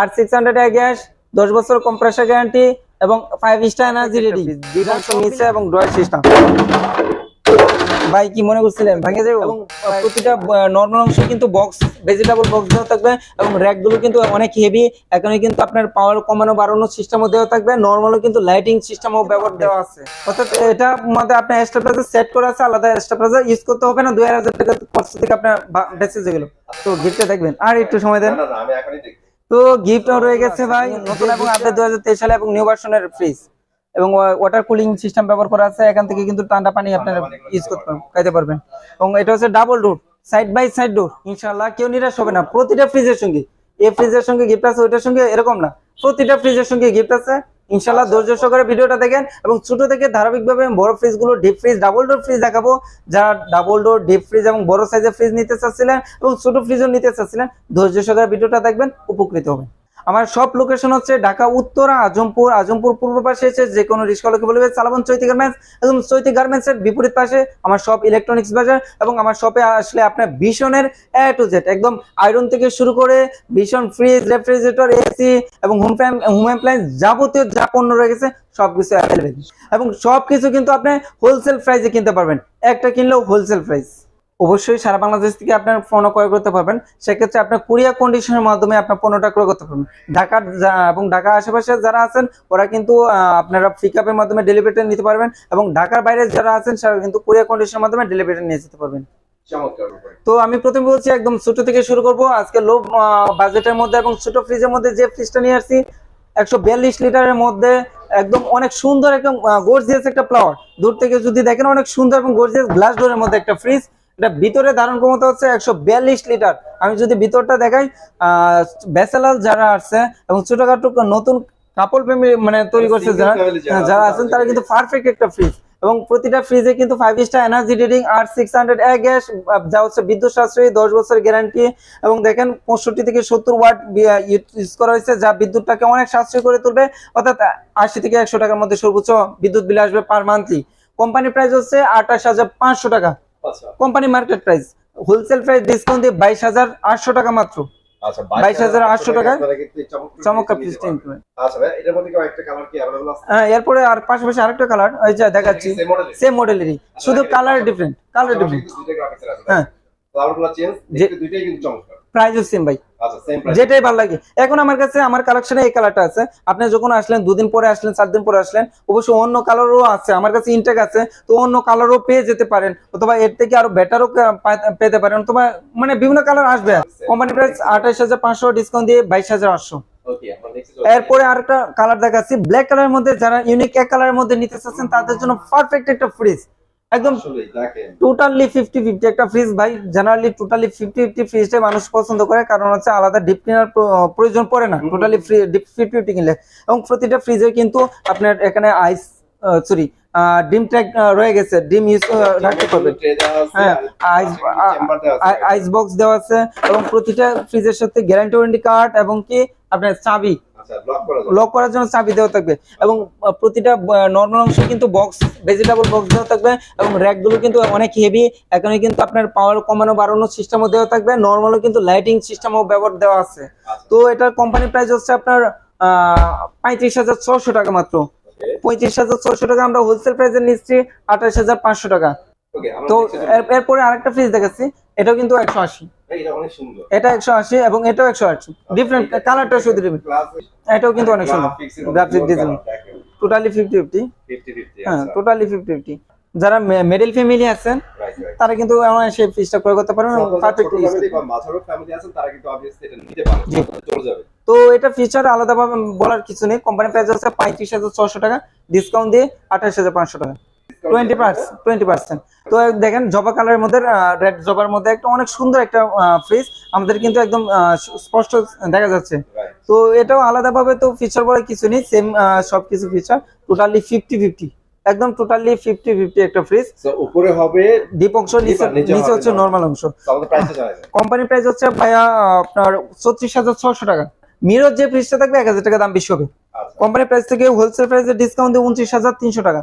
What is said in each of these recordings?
আর 600 এ gas, 10 বছর compressor guarantee এবং 5 star energy rating, defence নিচে এবং ড্রয়ার সিস্টেম। ভাই কি মনে করছিলেন ভাঙে যাবে? এবং প্রতিটা নরমাল অংশ কিন্তু বক্স, ভেজিটেবল বক্স দেওয়া থাকবে এবং র‍্যাক গুলো কিন্তু অনেক হেভি। এখানে কিন্তু আপনার পাওয়ার কমানো বাড়ানোর সিস্টেমও দেওয়া থাকবে, নরমালও কিন্তু লাইটিং সিস্টেমও ব্যবহার দেওয়া আছে। অর্থাৎ এটা মধ্যে আপনার এক্সট্রা প্রাইস সেট করা আছে, আলাদা এক্সট্রা প্রাইস ইউজ করতে হবে না। 2000 টাকা খরচ থেকে আপনার বেঁচে গেল। তো গিফটটা দেখবেন, আর একটু সময় দেন। না আমি এখনই দেখব। তো গিফটও রয়ে গেছে ভাই, নতুন এবং আপডেট 2023 সালে এবং নিউ ভার্সনের ফ্রিজ এবং ওয়াটার কুলিং সিস্টেম ব্যবহার করা আছে। এখান থেকে কিন্তু ঠান্ডা পানি আপনারা ইউজ করতে খাইতে পারবেন। এবং এটা হচ্ছে double door, side by side door. ইনশাআল্লাহ কেউ নিরাশ হবে না। প্রতিটা ফ্রিজের সঙ্গে, এই ফ্রিজের সঙ্গে গিফট আছে, ওইটার সঙ্গে এরকম না, প্রতিটা ফ্রিজের সঙ্গে গিফট আছে। ইনশাআল্লাহ ধৈর্য সহকারে ভিডিওটা দেখেন এবং ছোট থেকে ধারাবাহিকভাবে বড় ফ্রিজ গুলো, deep fridge, double door fridge দেখাবো। যারা ডাবল ডোর, ডিপ ফ্রিজ এবং বড় সাইজের ফ্রিজ নিতে চাচ্ছিলেন এবং ছোট ফ্রিজও নিতে চাচ্ছিলেন, ধৈর্য সহকারে ভিডিওটা দেখবেন, উপকৃত হবেন। আমার সব লোকেশন হচ্ছে ঢাকা উত্তরা আজমপুর, আজমপুর পূর্ব পাশে এসে যে কোনো রিক্সাওয়ালাকে বলবে চালাবন চৈতি গার্মেন্টস, এবং চৈতি গার্মেন্টস এর বিপরীত পাশে আমার সব ইলেকট্রনিক্স বাজার। এবং আমার শপে আসলে আপনার ভীষণের এ টু জেড একদম আয়রন থেকে শুরু করে ভীষণ ফ্রিজ, রেফ্রিজারেটর, এসি এবং হোম অ্যাপ্লায়েন্স যাবতীয় যা পণ্য রয়ে গেছে সবকিছু অ্যাভেলেবেল। এবং সবকিছু কিন্তু আপনি হোলসেল প্রাইসে কিনতে পারবেন, একটা কিনলেও হোলসেল প্রাইস। অবশ্যই সারা বাংলাদেশ থেকে আপনার পণ্য ক্রয় করতে পারবেন। সেক্ষেত্রে আপনার কুরিয়ার কন্ডিশনের মাধ্যমে আপনার পণ্যটা ক্রয় করতে পারবেন। ঢাকার এবং ঢাকার আশেপাশে যারা আছেন ওরা কিন্তু আপনারা পিকআপের মাধ্যমে ডেলিভারিটা নিতে পারবেন, এবং ঢাকার বাইরে যারা আছেন সেটা কিন্তু কুরিয়ার কন্ডিশনের মাধ্যমে ডেলিভারিটা নিয়ে যেতে পারবেন। তো আমি প্রথমে বলছি একদম ছোট থেকে শুরু করব। আজকে লো বাজেটের মধ্যে এবং ছোট ফ্রিজের মধ্যে যে ফ্রিজটা নিয়ে আসছি 142 লিটারের মধ্যে, একদম অনেক সুন্দর, একদম গর্জিয়াস একটা ফ্লাওয়ার। দূর থেকে যদি দেখেন অনেক সুন্দর এবং গর্জিয়াস গ্লাস ডোরের মধ্যে একটা ফ্রিজ। এটা ভিতরে ধারণ ক্ষমতা হচ্ছে 142 লিটার। আমি যদি ভিতরটা দেখাই, ব্যাচেলার যারা আছে এবং ছোটখাটো নতুন কাপল ফ্যামিলি মানে তৈরি করছে যারা আছেন তারা কিন্তু পারফেক্ট একটা ফ্রিজ। এবং প্রতিটা ফ্রিজে কিন্তু 5 স্টার এনার্জি রেটিং, আর 600 এ গ্যাস, যা হচ্ছে বিদ্যুৎ সাশ্রয়ী, 10 বছরের গ্যারান্টি। এবং দেখেন 65 থেকে 70 ওয়াট ইউজ করা হয়েছে, যা বিদ্যুৎটাকে অনেক সাশ্রয় করে তুলবে। অর্থাৎ 80 থেকে 100 টাকার মধ্যে সর্বোচ্চ বিদ্যুৎ বিল আসবে পার মান্থলি। কোম্পানি প্রাইস হচ্ছে 28,500 টাকা, company market price. Wholesale price discount দিয়ে 22,800 টাকা মাত্র। আচ্ছা 22,800 টাকা চমৎকার ফ্রিজ। আচ্ছা ভাই, এটার মধ্যে কি আরেকটা কালার কি अवेलेबल আছে? হ্যাঁ, এরপরে আর পাশাপাশি আরেকটা কালার ওই যে দেখাচ্ছি, সেম মডেলেরই, শুধু কালার ডিফারেন্ট, কালার ডিফারেন্ট। দুইটা গ্রাফিক্স আছে। হ্যাঁ, কালারগুলো চেঞ্জ, দেখতে দুইটাই কিন্তু চমৎকার। প্রাইসও সেম ভাই। আচ্ছা, সেম প্রাইস, যেটাই ভালো লাগে। এখন আমার কাছে আমার কালেকশনে এই কালারটা আছে। আপনি যখন আসলেন, 2 দিন পরে আসলেন, 4 দিন পরে আসলেন, অবশ্যই অন্য কালারও আছে আমার কাছে, ইনটেক আছে। তো অন্য কালারও পেয়ে যেতে পারেন, অথবা এর থেকে আরো বেটারও পেতে পারেন, অথবা মানে বিভিন্ন কালার আসবে। কোম্পানি প্রাইস 28,500, ডিসকাউন্ট দিয়ে 22,800। ওকে, আমরা নেক্সট এরপরে আরেকটা কালার দেখাচ্ছি, ব্ল্যাক কালারের মধ্যে। যারা ইউনিক এক কালারের মধ্যে নিতে চাচ্ছেন তাদের জন্য পারফেক্ট একটা ফ্রিজ, একদম টোটালি 50-50 একটা ফ্রিজ ভাই। জেনারেলি টোটালি 50-50 ফ্রিজটাই মানুষ পছন্দ করে, কারণ হচ্ছে আলাদা ডিপ ক্লিনার প্রয়োজন পড়ে না টোটালি ফ্রি ডিপ 50-50 কিনলে। এবং প্রতিটা ফ্রিজে কিন্তু আপনার এখানে ডিম ট্র্যাক রয়ে গেছে, ডিম ইউজ রাখতে পারবেন। হ্যাঁ, আইস বক্স দেওয়া আছে, এবং প্রতিটা ফ্রিজের সাথে গ্যারান্টি ওয়ারেন্টি কার্ড এবং কি আপনার চাবি, লক করার জন্য চাবি দেওয়া থাকবে। এবং প্রতিটা নরমাল অংশ কিন্তু বক্স, ভেজিটেবল বক্স দেওয়া থাকবে, এবং র‍্যাক গুলো কিন্তু অনেক হেভি। এখানে কিন্তু আপনার পাওয়ার কমানো বাড়ানোর সিস্টেমও দেওয়া থাকবে, নরমালও কিন্তু লাইটিং সিস্টেমও ব্যবহার দেওয়া আছে। তো এটার কোম্পানি প্রাইস হচ্ছে আপনার 35,600 টাকা মাত্র। 35,600 টাকা আমরা হোলসেল প্রাইসে নিচ্ছি 28,500 টাকা। তো এরপরে আরেকটা ফ্রিজ দেখাচ্ছি, এটাও কিন্তু 180। এটা অনেক সুন্দর, এটা 180 এবং এটাও 180, ডিফারেন্ট কালারটা শুধু ডিফারেন্ট। এটাও কিন্তু অনেক সুন্দর গ্রাফিক ডিজাইন, টোটালি 50-50। হ্যাঁ, টোটালি 50-50। যারা মিডল ফ্যামিলি আছেন তারা কিন্তু সেই ফ্রিজটা ক্রয় করতে পারেন, পারফেক্ট ফ্যামিলি আছেন তারা কিন্তু obviously এটা নিতে পারেন, চলে যাবে। তো এটা ফিচার আলাদাভাবে বলার কিছু নেই। কোম্পানি প্রাইস হচ্ছে 35,600 টাকা, ডিসকাউন্ট দিয়ে 28,500 টাকা, 20%। তো দেখেন জবা কালারের মধ্যে, রেড জবার মধ্যে একটা অনেক সুন্দর একটা ফ্রিজ আমাদের কিন্তু একদম স্পষ্ট দেখা যাচ্ছে। তো এটাও আলাদাভাবে তো ফিচার বলে কিছু নেই, সেম সবকিছু ফিচার, টোটালি 50-50, একদম টোটালি 50-50 একটা ফ্রিজ। উপরে হবে ডিপ অংশ, নিচে হচ্ছে নরমাল অংশ। কোম্পানি প্রাইস হচ্ছে ভাইয়া আপনার 34,600 টাকা। মিরর যে ফ্রিজটা থাকবে 1,000 টাকা দাম বেশি হবে। কোম্পানি প্রাইস থেকে হোলসেল প্রাইসে ডিসকাউন্ট দিয়ে 29,300 টাকা।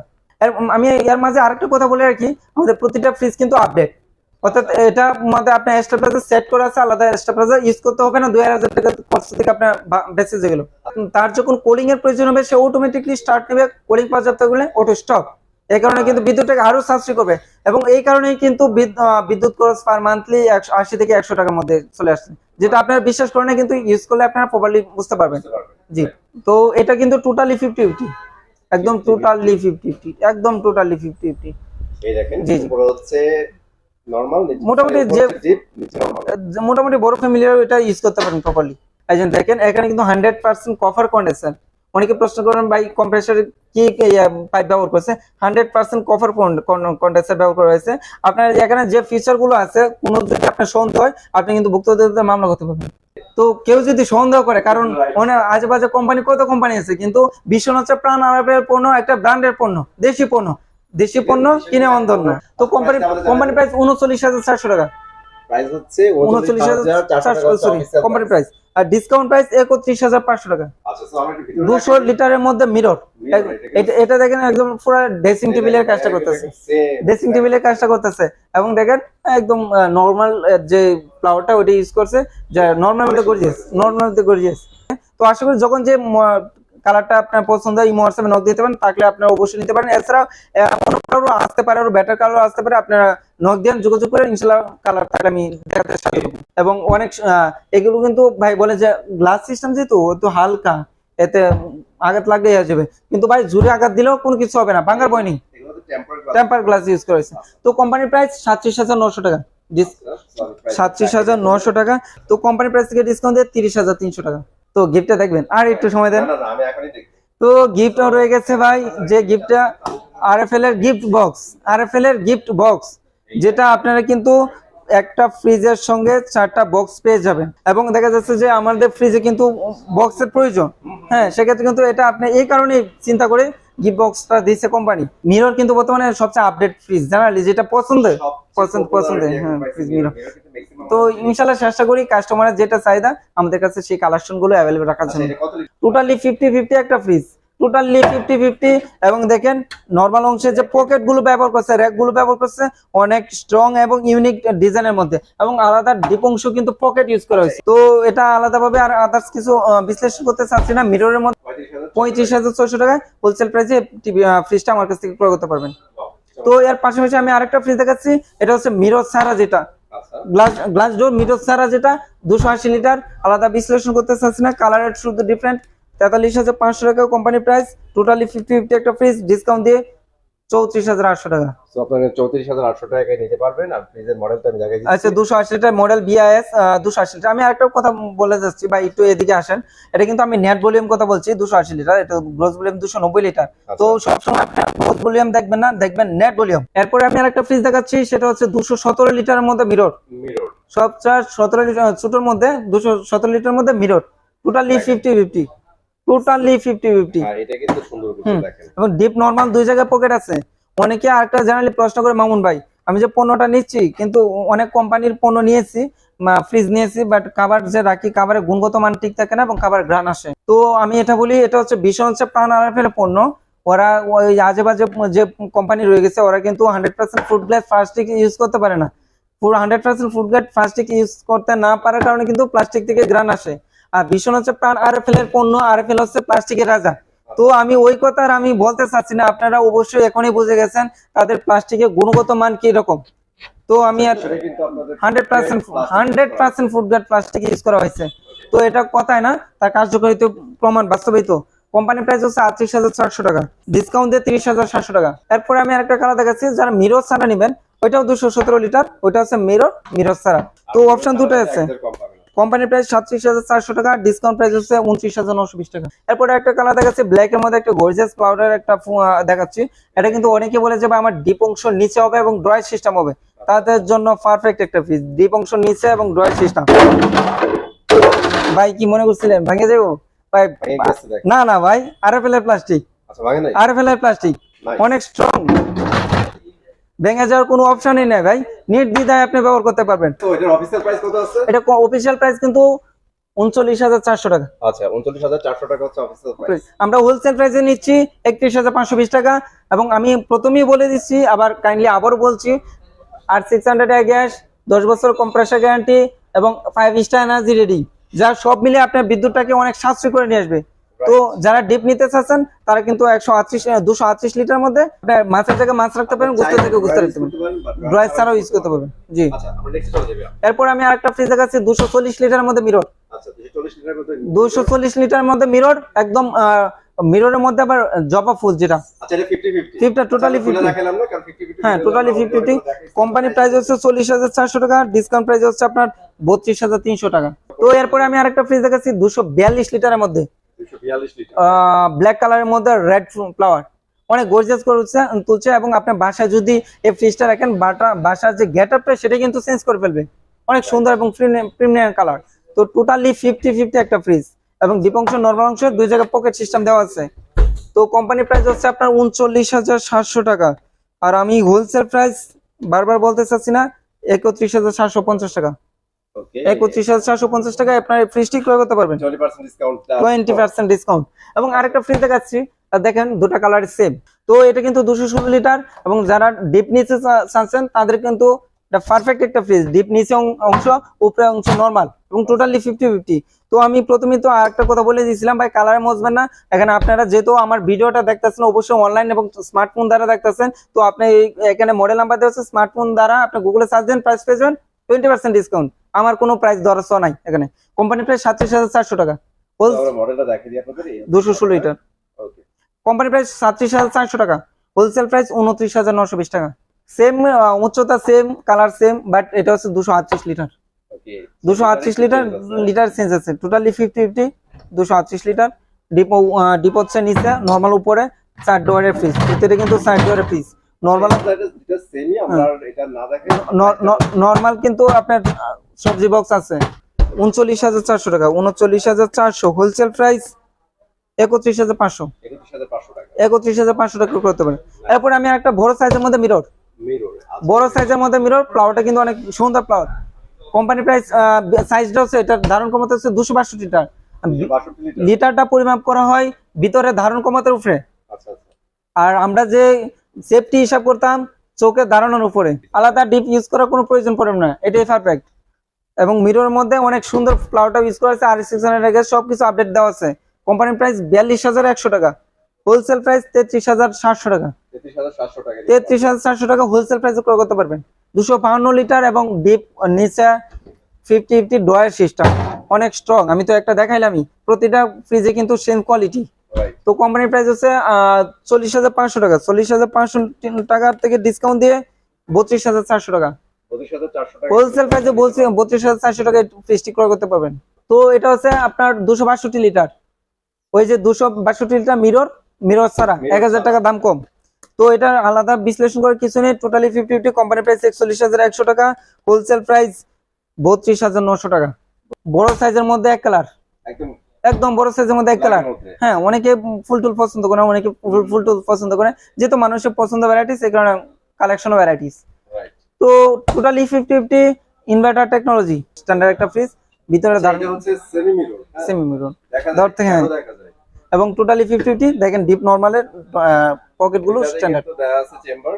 আমি এর মাঝে আরেকটা কথা বলে রাখি, আমাদের প্রতিটা ফ্রিজ কিন্তু আপডেট, অর্থাৎ এটা মধ্যে আপনার স্টেবিলাইজার সেট করা আছে, আলাদা স্টেবিলাইজার ইউজ করতে হবে না। 2000 টাকা খরচ থেকে আপনার বেঁচে গেল। তার যখন কুলিং এর প্রয়োজন হবে সে অটোমেটিকলি স্টার্ট নেবে, কুলিং পর্যাপ্ত হলে অটো স্টপ। এই কারণে কিন্তু বিদ্যুৎটাকে আরো সাশ্রয় করবে এবং এই কারণেই কিন্তু বিদ্যুৎ খরচ পার মান্থলি 80 থেকে 100 টাকার মধ্যে চলে আসছে, যেটা আপনারা বিশ্বাস করেন না, কিন্তু ইউজ করলে আপনারা প্রপারলি বুঝতে পারবেন। জি, তো এটা কিন্তু টোটালি 50-50, একদম টোটালি 50-50, একদম টোটালি 50-50। এই দেখেন জি, পুরো হচ্ছে নরমাল, মোটামুটি যে জিপ নিচে নরমাল, মোটামুটি বড় ফ্যামিলিরা এটা ইউজ করতে পারেন প্রপারলি। এই যে দেখেন এখানে কিন্তু 100% কপার কন্ডেন্সার। অনেকে প্রশ্ন করেন ভাই কম্প্রেসর কি পাইপ ব্যবহার করছে, 100% কপার কন্ডেন্সার ব্যবহার করা হয়েছে। আপনার এখানে যে ফিচার গুলো আছে কোনো যদি আপনার সন্দেহ হয় আপনি কিন্তু ভুক্তভোগীদের মামলা করতে পারবেন। তো কেউ যদি সন্দেহ করে, কারণ অনেক আজেবাজে কোম্পানি, কত কোম্পানি আছে, কিন্তু ভীষণ হচ্ছে প্রাণ আরামের পণ্য, একটা ব্র্যান্ডের পণ্য, দেশি পণ্য, দেশি পণ্য কিনে অন্ধন্য। তো কোম্পানি প্রাইস 39,400 টাকা, প্রাইস হচ্ছে 39,400, সরি কোম্পানি প্রাইস। আর ডিসকাউন্ট প্রাইস 31,500 টাকা। আচ্ছা, সো আমরা একটু ভিতরে 200 লিটারের মধ্যে মিরর। এটা দেখেন একদম পুরো ড্রেসিং টেবিলের কাজটা করতেছে, ড্রেসিং টেবিলের কাজটা করতেছে। এবং দেখেন একদম নরমাল যে ফ্লাওয়ারটা ওটা ইউজ করছে, যা নরমাল মধ্যে গর্জিয়াস, নরমাল মধ্যে গর্জিয়াস। তো আশা করি যখন যে কালারটা আপনার পছন্দ হয় ইমো হোয়াটসঅ্যাপে নক দিতে পারেন, তাহলে আপনারা অবশ্যই নিতে পারেন। এছাড়াও আসতে পারে, আরো বেটার কালার আসতে পারে, আপনারা নক দেন, যোগাযোগ করেন, ইনশাআল্লাহ কালার তাহলে আমি দেখাতে সাথে করব। এবং অনেক এগুলো কিন্তু ভাই বলে যে গ্লাস সিস্টেম যেহেতু তো হালকা, এতে আঘাত লাগলেই হয়ে যাবে, কিন্তু ভাই জোরে আঘাত দিলেও কোনো কিছু হবে না, ভাঙার ভয় নেই, টেম্পার গ্লাস ইউজ করেছে। তো কোম্পানির প্রাইস 37,900 টাকা, 37,900 টাকা। তো কোম্পানি প্রাইস থেকে ডিসকাউন্ট দিয়ে 30,300 টাকা। তো গিফটটা দেখবেন, আর একটু সময় দেন। আমি এখনই দেখি। তো গিফটও রয়ে গেছে ভাই, যে গিফটটা আরএফএল এর গিফট বক্স, আরএফএল এর গিফট বক্স, যেটা আপনারা কিন্তু একটা ফ্রিজের সঙ্গে 4টা বক্স পেয়ে যাবেন। এবং দেখা যাচ্ছে যে আমাদের ফ্রিজে কিন্তু বক্সের প্রয়োজন, হ্যাঁ, সেক্ষেত্রে কিন্তু এটা আপনি এই কারণে চিন্তা করে গিফট বক্সটা দিচ্ছে কোম্পানি। মিরর কিন্তু বর্তমানে সবচেয়ে আপডেট ফ্রিজ, জানালি যেটা পছন্দের, হ্যাঁ ফ্রিজ মিরর। তো ইনশাআল্লাহ চেষ্টা করি কাস্টমারের যেটা চাহিদা আমাদের কাছে সেই কালেকশন গুলো অ্যাভেলেবল রাখার জন্য। টোটালি 50-50 একটা ফ্রিজ, টোটালি 50-50। এবং দেখেন নরমাল অংশে যে পকেট গুলো ব্যবহার করছে, র্যাক গুলো ব্যবহার করছে অনেক স্ট্রং এবং ইউনিক ডিজাইনের মধ্যে, এবং আলাদা ডিপ অংশ কিন্তু পকেট ইউজ করা হয়েছে। তো এটা আলাদাভাবে আর আদার্স কিছু বিশ্লেষণ করতে চাচ্ছি না। মিররের মধ্যে 35,600 টাকায় হোলসেল প্রাইসে ফ্রিজটা আমার কাছ থেকে ক্রয় করতে পারবেন। তো এর পাশাপাশি আমি আরেকটা ফ্রিজ দেখাচ্ছি, এটা হচ্ছে মিরর ছাড়া, যেটা গ্লাস ডোর মিরর ছাড়া, যেটা 280 লিটার। আলাদা বিশ্লেষণ করতে চাচ্ছি না, কালারের শুধু ডিফারেন্ট। 43,500 টাকা কোম্পানি প্রাইস, টোটালি 50-50 একটা ফ্রিজ, ডিসকাউন্ট দিয়ে 34,800 টাকা। সো আপনারা 34,800 টাকায় নিতে পারবেন। আর ফ্রিজের মডেলটা আমি দেখাই দিচ্ছি। আচ্ছা, 280 লিটার মডেল বিআইএস 280 লিটার। আমি আরেকটা কথা বলে যাচ্ছি ভাই, একটু এদিকে আসেন। এটা কিন্তু আমি নেট ভলিউম কথা বলছি, 280 লিটার, এটা গ্রস ভলিউম 290 লিটার। তো সবসময় আপনি গ্রস ভলিউম দেখবেন না, দেখবেন নেট ভলিউম। এরপরে আমি আরেকটা ফ্রিজ দেখাচ্ছি, সেটা হচ্ছে 217 লিটারের মধ্যে মিরর, সবচেয়ে 17 লিটার ছোটর মধ্যে, 217 লিটারের মধ্যে মিরর, টোটালি 50-50, টোটালি 50-50। এটা কিন্তু সুন্দর কিছু দেখেন, এবং ডিপ নরমাল দুই জায়গায় পকেট আছে। অনেকে আরেকটা জানালি প্রশ্ন করে, মামুন ভাই আমি যে পণ্যটা নিচ্ছি, কিন্তু অনেক কোম্পানির পণ্য নিয়েছি, ফ্রিজ নিয়েছি, বাট কাভার যে রাখি, কাভারের গুণগত মান ঠিক থাকে না এবং কাভার ঘ্রাণ আসে। তো আমি এটা বলি, এটা হচ্ছে ভীষণ হচ্ছে প্রাণ আরএফএল পণ্য। ওরা ওই আজেবাজে যে কোম্পানি রয়ে গেছে, ওরা কিন্তু 100% ফুড গ্লাস প্লাস্টিক ইউজ করতে পারে না। পুরো 100% ফুড গ্রেড প্লাস্টিক ইউজ করতে না পারার কারণে কিন্তু প্লাস্টিক থেকে ঘ্রাণ আসে। আর ভীষণ হচ্ছে প্রাণ আরএফএল এর পণ্য, আরএফএল হচ্ছে প্লাস্টিকের রাজা। তো আমি ওই কথা আর আমি বলতে চাচ্ছি না, আপনারা অবশ্যই এখনই বুঝে গেছেন তাদের প্লাস্টিকের গুণগত মান কি রকম। তো আমি আর 100% ফুড গ্রেড প্লাস্টিক ইউজ করা হয়েছে। তো এটা কথাই না, তার কার্যকারিতা প্রমাণ বাস্তবিত। কোম্পানি প্রাইস হচ্ছে 38,400 টাকা, ডিসকাউন্ট দিয়ে 30,700 টাকা। এরপরে আমি আরেকটা কালার দেখাচ্ছি, যারা মিরর ছাড়া নেবেন, ওইটাও 217 লিটার, ওইটা হচ্ছে মিরর ছাড়া। তো অপশন দুটো আছে। কোম্পানি প্রাইস 37,400 টাকা, ডিসকাউন্ট প্রাইস হচ্ছে 29,920 টাকা। এরপরে একটা কালার দেখাচ্ছি, ব্ল্যাক এর মধ্যে একটা গর্জিয়াস পাউডার একটা দেখাচ্ছি। এটা কিন্তু অনেকে বলে যে আমার ডিপ অংশ নিচে হবে এবং ড্রয়ার সিস্টেম হবে, তাদের জন্য পারফেক্ট একটা ফ্রিজ। ডিপ অংশ নিচে এবং ড্রয়ার সিস্টেম। ভাই কি মনে করছিলেন ভাঙে যাবো? ভাই না না ভাই, আরএফএল এর প্লাস্টিক, আরএফএল এর প্লাস্টিক অনেক স্ট্রং, ভেঙে যাওয়ার কোনো অপশনই নেই ভাই, নির্দ্বিধায় আপনি ব্যবহার করতে পারবেন। তো এটার অফিশিয়াল প্রাইস কত আছে? এটা অফিশিয়াল প্রাইস কিন্তু 39,400 টাকা। আচ্ছা, 39,400 টাকা হচ্ছে অফিশিয়াল প্রাইস। আমরা হোলসেল প্রাইসে নিচ্ছি 31,520 টাকা। এবং আমি প্রথমেই বলে দিচ্ছি, আবার কাইন্ডলি আবারও বলছি, আর 600 গ্যাস, 10 বছর কম্প্রেসার গ্যারান্টি এবং 5 স্টার এনার্জি রেডি, যা সব মিলে আপনার বিদ্যুৎটাকে অনেক সাশ্রয় করে নিয়ে আসবে। তো যারা ডিপ নিতে চাচ্ছেন তারা কিন্তু 238 লিটার মধ্যে মাছের জায়গায় মাছ রাখতে পারেন, গোস্ত থেকে গোস্ত রাখতে পারেন, ড্রয়ার ছাড়াও ইউজ করতে পারবেন। জি, আচ্ছা আমরা নেক্সট চলে যাবে। এরপর আমি আরেকটা ফ্রিজ দেখাচ্ছি 240 লিটারের মধ্যে মিরর। আচ্ছা 240 লিটার মধ্যে 240 লিটারের মধ্যে মিরর, একদম মিররের মধ্যে আবার জবা ফুল, যেটা আচ্ছা এটা 50-50 50 টোটালি 50। দেখালাম না কারণ 50-50 হ্যাঁ টোটালি 50-50। কোম্পানি প্রাইস হচ্ছে 40,400 টাকা, ডিসকাউন্ট প্রাইস হচ্ছে আপনার 32,300 টাকা। তো এরপরে আমি আরেকটা ফ্রিজ দেখাচ্ছি 242 লিটারের মধ্যে, 242 লিটার ব্ল্যাক কালারের মধ্যে রেড ফ্লাওয়ার, অনেক গর্জিয়াস করে তুলছে এবং আপনার বাসায় যদি এই ফ্রিজটা রাখেন বাসার যে গেটআপটা সেটা কিন্তু চেঞ্জ করে ফেলবে, অনেক সুন্দর এবং প্রিমিয়াম কালার। তো টোটালি 50-50 একটা ফ্রিজ এবং ডিপ অংশ নরমাল অংশ দুই জায়গায় পকেট সিস্টেম দেওয়া আছে। তো কোম্পানি প্রাইস হচ্ছে আপনার 39,700 টাকা, আর আমি হোলসেল প্রাইস বারবার বলতে চাচ্ছি না, 31,750 টাকা। ওকে 31,750 টাকায় আপনার এই ফ্রিজটি ক্রয় করতে পারবেন 20% ডিসকাউন্ট 20% ডিসকাউন্ট। এবং আরেকটা ফ্রিজ দেখাচ্ছি, দেখেন দুটো কালার সেম। তো এটা কিন্তু 216 লিটার এবং যারা ডিপ নিচে চাচ্ছেন তাদের কিন্তু এটা পারফেক্ট একটা ফ্রিজ, ডিপ নিচে অংশ উপরে অংশ নরমাল এবং টোটালি 50-50। তো আমি প্রথমে তো আরেকটা কথা বলে দিয়েছিলাম ভাই, কালারে মজবেন না। এখানে আপনারা যেহেতু আমার ভিডিওটা দেখতেছেন অবশ্যই অনলাইন এবং স্মার্টফোন দ্বারা দেখতেছেন, তো আপনি এখানে মডেল নাম্বার দেওয়া আছে, স্মার্টফোন দ্বারা আপনি গুগলে সার্চ দেন, প্রাইস পেয়ে যাবেন 20% ডিসকাউন্ট। আমার কোনো প্রাইস দরজ নাই এখানে। কোম্পানি প্রাইস 37,400 টাকা, আমরা মডেলটা দেখিয়ে দিই আপনাদের 216 লিটার। ওকে কোম্পানি প্রাইস 37,400 টাকা, হোলসেল প্রাইস 29,920 টাকা। সেম উচ্চতা, সেম কালার, সেম, বাট এটা হচ্ছে 238 লিটার। ওকে 238 লিটার চেঞ্জ আছে, টোটালি 50-50। 238 লিটার, ডিপ হচ্ছে নিচে, নরমাল উপরে, 4 ডোয়ারের ফ্রিজ। এটা কিন্তু 4 ডোয়ারের ফ্রিজ। নরমাল এটা সেমই, আমরা এটা না দেখে নরমাল কিন্তু আপনার সবজি বক্স আছে 39,400 টাকা, 39,400। হোলসেল প্রাইস 31,500 21500 টাকা 31,500 টাকা করতে পারেন। এরপর আমি একটা বড় সাইজের মধ্যে মিরর, মিরর বড় সাইজের মধ্যে মিরর, প্লাওয়ারটা কিন্তু অনেক সুন্দর প্লাওয়ার। কোম্পানি প্রাইস সাইজটা হচ্ছে, এটার ধারণ ক্ষমতা হচ্ছে 262 লিটার। 262 লিটার লিটারটা পরিমাপ করা হয় ভিতরে ধারণ ক্ষমতার উপরে, আচ্ছা আচ্ছা আর আমরা যে সেফটি হিসাব করতাম চোখে দাঁড়ানোর উপরে, আলাদা ডিপ ইউজ করার কোনো প্রয়োজন পড়ে না, এটাই পারফেক্ট। এবং মিররের মধ্যে অনেক সুন্দর ফ্লাওয়ারটা ইউজ করা আছে, আর 600 সবকিছু আপডেট দেওয়া আছে। কোম্পানির প্রাইস 42,100 টাকা, হোলসেল প্রাইস 33,700 টাকা। 33700 টাকা 33,700 টাকা হোলসেল প্রাইসে ক্রয় করতে পারবেন। 252 লিটার এবং ডিপ নিচে 50-50 ড্রয়ার সিস্টেম, অনেক স্ট্রং। আমি তো একটা দেখাইলামই, প্রতিটা ফ্রিজে কিন্তু সেম কোয়ালিটি। রাইট তো কোম্পানির প্রাইস হচ্ছে 40,500 টাকা, 40,500 টাকা থেকে ডিসকাউন্ট দিয়ে 32,400 টাকা। 22400 টাকা হোলসেল প্রাইসে বলছি 32,400 টাকায় ফ্রিজটি ক্রয় করতে পারবেন। তো এটা হচ্ছে আপনার 262 লিটার, ওই যে 262 লিটার মিরর ছাড়া 1000 টাকা দাম কম। তো এটা আলাদা বিশ্লেষণ করে কিছু নেই, টোটালি 50-50। কোম্পানি প্রাইস 41,100 টাকা, হোলসেল প্রাইস 32,900 টাকা। বড় সাইজের মধ্যে এক কালার, একদম একদম বড় সাইজের মধ্যে এক কালার। হ্যাঁ, অনেকে ফুল টুল পছন্দ করে, অনেকে ফুল টুল পছন্দ করে, যেহেতু মানুষের পছন্দ ভ্যারাইটিস, এই কারণে কালেকশন ভ্যারাইটিস। রাইট তো টোটালি 50-50 ইনভার্টার টেকনোলজি, স্ট্যান্ডার্ড একটা ফ্রিজ, ভিতরে এটা হচ্ছে সেমি মিরর সেমি মিরর দেখা ধর থেকে, হ্যাঁ, দেখা যায় এবং টোটালি 50-50। দেখেন ডিপ নরমালের পকেট গুলো স্ট্যান্ডার্ড, তো দেয়া আছে চেম্বার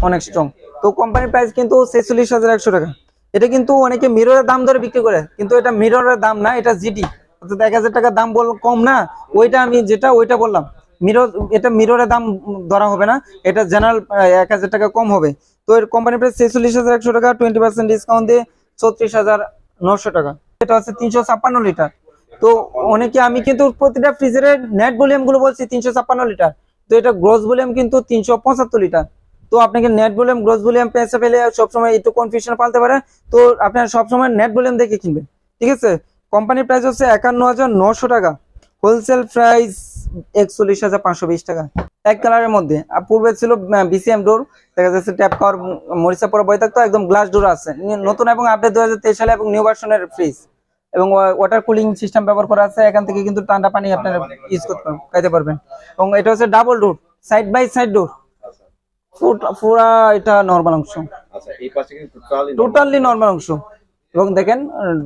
অনেক স্ট্রং। তো কোম্পানির প্রাইস কিন্তু 46,100 টাকা। এটা কিন্তু অনেকে মিররের দাম ধরে বিক্রি করে, কিন্তু এটা মিররের দাম না, এটা জিডি, অর্থাৎ 1000 টাকা দাম কম না। ওইটা আমি ওইটা বললাম মিরর, এটা মিররের দাম ধরা হবে না, এটা জেনারেল 1000 টাকা কম হবে। তো এর কোম্পানির প্রাইস 46,100 টাকা, 20% ডিসকাউন্ট দিয়ে 34,900 টাকা। এটা হচ্ছে 356 লিটার। তো অনেকে, আমি কিন্তু প্রতিটা ফ্রিজের নেট ভলিউম গুলো বলছি 356 লিটার, তো এটা গ্রস ভলিউম কিন্তু 375 লিটার। তো আপনাকে নেট ভলিউম গ্রস ভলিউম পেলে সবসময় একটু কনফিউশন পালতে পারে, তো আপনারা সবসময় নেট ভলিউম দেখে কিনবেন, ঠিক আছে। কোম্পানির প্রাইস হচ্ছে 51,900 টাকা, হোলসেল প্রাইস 41,520 টাকা। এক কালারের মধ্যে, আর পূর্বে ছিল বিসিএম ডোর, দেখা যাচ্ছে ট্যাপ পাওয়ার মরিচা পরে বই থাকতো, একদম গ্লাস ডোর আছে নতুন এবং আপডেট 2023 সালে এবং নিউ ভার্সনের ফ্রিজ, এবং ওয়াটার কুলিং সিস্টেম ব্যবহার করা আছে। এখান থেকে কিন্তু ঠান্ডা পানি আপনারা ইউজ করতে খাইতে পারবেন। এবং এটা হচ্ছে double door, side by side door, পুরা এটা নরমাল অংশ, আচ্ছা এই পাশে কিন্তু টোটালি নরমাল অংশ। এবং দেখেন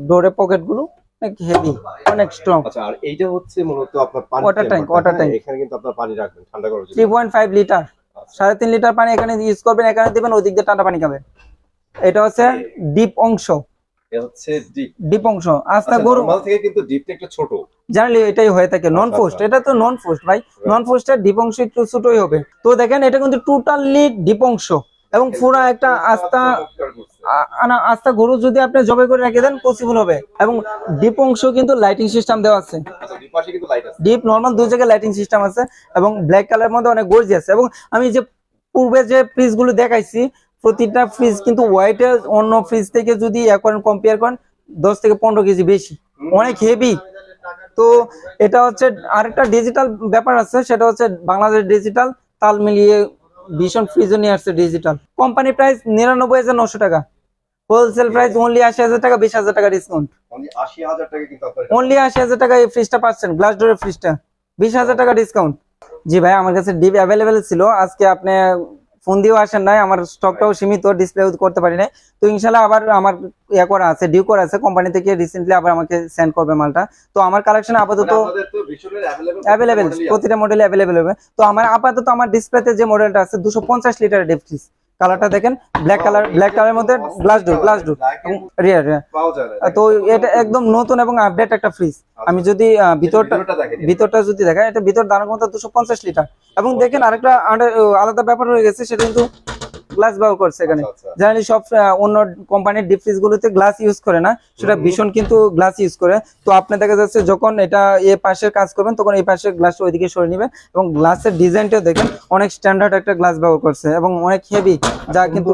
ডোরের পকেট গুলো অনেক হেভি, অনেক স্ট্রং। আচ্ছা আর এইটা হচ্ছে মূলত আপনার পানি ওয়াটার ট্যাঙ্ক, ওয়াটার ট্যাঙ্ক এখানে কিন্তু আপনার পানি রাখবেন ঠান্ডা করার জন্য। 3.5 লিটার, 3.5 লিটার পানি এখানে ইউজ করবেন, এখানে দিবেন, ওই দিক দিয়ে ঠান্ডা পানি খাবেন। এটা হচ্ছে ডিপ অংশ, এটা হচ্ছে ডিপ। ডিপ অংশ। আস্তা গরু নরমাল থেকে কিন্তু ডিপটা একটু ছোট। জানলি এটাই হয়ে থাকে নন পোস্ট, এটা তো নন পোস্ট ভাই, নন পোস্টের ডিপ অংশ একটু ছোটই হবে। তো দেখেন এটা কিন্তু টোটালি ডিপ অংশ এবং পুরো একটা আস্তা আস্তা গরু যদি আপনি জবাই করে রেখে দেন পসিবল হবে। এবং ডিপ অংশ কিন্তু লাইটিং সিস্টেম দেওয়া আছে, আচ্ছা, দুই পাশে কিন্তু লাইট আছে। ডিপ নরমাল দুই জায়গায় লাইটিং সিস্টেম আছে এবং ব্ল্যাক কালারের মধ্যে অনেক গর্জিয়াস। এবং আমি যে পূর্বে যে ফ্রিজ গুলো দেখাইছি প্রতিটা ফ্রিজ কিন্তু ওয়াইটের অন্য ফ্রিজ থেকে যদি এখন কম্পেয়ার করেন 10 থেকে 15 কেজি বেশি, অনেক হেভি। তো এটা হচ্ছে আরেকটা ডিজিটাল ব্যাপার আছে, সেটা হচ্ছে বাংলাদেশ ডিজিটাল তাল মিলিয়ে ভীষণ ফ্রিজও নিয়ে আসছে ডিজিটাল। কোম্পানি প্রাইস 99,900 টাকা, হোলসেল প্রাইস অনলি 80,000 টাকা, 20,000 টাকা ডিসকাউন্ট। অনলি 80,000 টাকা কিন্তু আপনারা অনলি 80,000 টাকা এই ফ্রিজটা পাচ্ছেন, গ্লাস ডোরের ফ্রিজটা, 20,000 টাকা ডিসকাউন্ট। জি ভাই, আমার কাছে ডিপ অ্যাভেলেবেল ছিল, আজকে আপনি ফোন দিয়েও আসেন নাই, আমার স্টকটাও সীমিত, ডিসপ্লে করতে পারি নাই। তো ইনশাল্লাহ আবার আমার ইয়া করা আছে, ডিউ করা আছে, কোম্পানি থেকে রিসেন্টলি আবার আমাকে সেন্ড করবে মালটা। তো আমার কালেকশন আপাতত আপনাদের তো ভীষণের অ্যাভেলেবেল, প্রতিটা মডেল অ্যাভেলেবেল হবে। তো আমার আপাতত আমার ডিসপ্লেতে যে মডেলটা আছে 250 লিটারের ডিপ ফ্রিজ, কালারটা দেখেন ব্ল্যাক কালার, ব্ল্যাক কালারের মধ্যে গ্লাস ডোর এবং রিয়ার। পাওয়া যায় না। তো এটা একদম নতুন এবং আপডেট একটা ফ্রিজ। আমি যদি ভিতরটা যদি দেখাই, এটা ভিতর দাঁড়ানোর মতো 250 লিটার। এবং দেখেন আরেকটা আলাদা ব্যাপার হয়ে গেছে, সেটা কিন্তু গ্লাস ব্যবহার করছে এখানে। জানি সব অন্য কোম্পানির ডিপ ফ্রিজ গুলোতে গ্লাস ইউজ করে না, সেটা ভীষণ কিন্তু গ্লাস ইউজ করে। তো আপনি দেখা যাচ্ছে যখন এটা এ পাশের কাজ করবেন তখন এই পাশের গ্লাস ওইদিকে সরিয়ে নেবেন। এবং গ্লাসের ডিজাইনটাও দেখেন অনেক স্ট্যান্ডার্ড একটা গ্লাস ব্যবহার করছে এবং অনেক হেভি, যা কিন্তু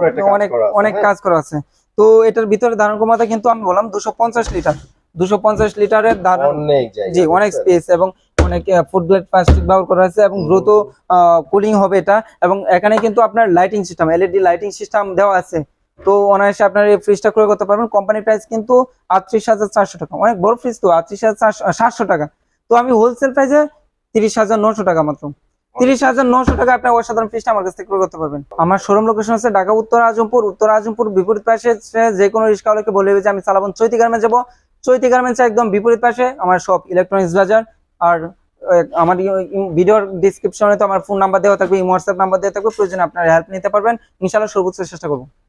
অনেক কাজ করা আছে। তো এটার ভিতরে ধারণ ক্ষমতা কিন্তু আমি বললাম 250 লিটার, 250 লিটারের ধারণ, জি অনেক স্পেস এবং অনেক ফুড গ্রেড প্লাস্টিক ব্যবহার করা আছে এবং দ্রুত কুলিং হবে এটা। এবং এখানে কিন্তু আপনার lighting system, LED lighting system দেওয়া আছে। তো অনায়াসে আপনার এই ফ্রিজটা ক্রয় করতে পারবেন। কোম্পানি প্রাইস কিন্তু 38,400 টাকা, অনেক বড় ফ্রিজ তো, 38,700 টাকা। তো আমি হোলসেল প্রাইসে 30,900 টাকা, মাত্র 30,900 টাকা আপনার অসাধারণ ফ্রিজটা আমার কাছ থেকে ক্রয় করতে পারবেন। আমার শোরুম লোকেশন আছে ঢাকা উত্তর আজমপুর বিপরীত পাশে যে কোনো রিক্সাওয়ালাকে বলে যে আমি চালাবন চৈতি গার্মেন্টস যাবো, চৈতি গার্মেন্টস একদম বিপরীত পাশে আমার শপ ইলেকট্রনিক্স বাজার। আর আমার ভিডিওর ডিসক্রিপশনে তো আমার ফোন নাম্বার দেওয়া থাকবে, হোয়াটসঅ্যাপ নাম্বার দেওয়া থাকবে, প্রয়োজনে আপনারা হেল্প নিতে পারবেন, ইনশাআল্লাহ সর্বোচ্চ চেষ্টা করবো।